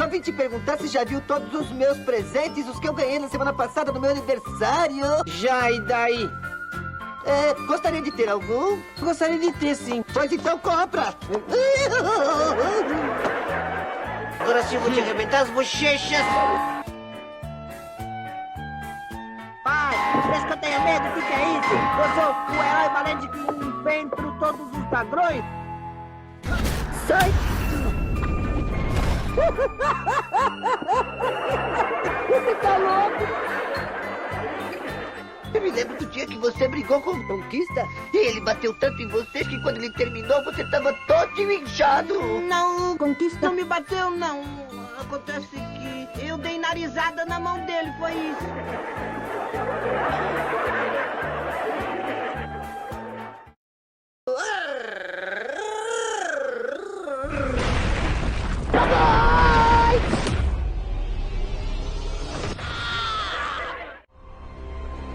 só vim te perguntar se já viu todos os meus presentes, os que eu ganhei na semana passada no meu aniversário. Já, e daí? Gostaria de ter algum? Gostaria de ter, sim. Pois então compra. Agora sim eu vou te arrebentar as bochechas. Pai, parece que eu tenho medo, o que é isso? Eu sou o herói valente que enfrento todos os ladrões. Sai! Você tá louco? Eu me lembro do dia que você brigou com o Conquista e ele bateu tanto em você que quando ele terminou você tava todo inchado. Não, Conquista. não me bateu, não. Acontece que eu dei narizada na mão dele, foi isso.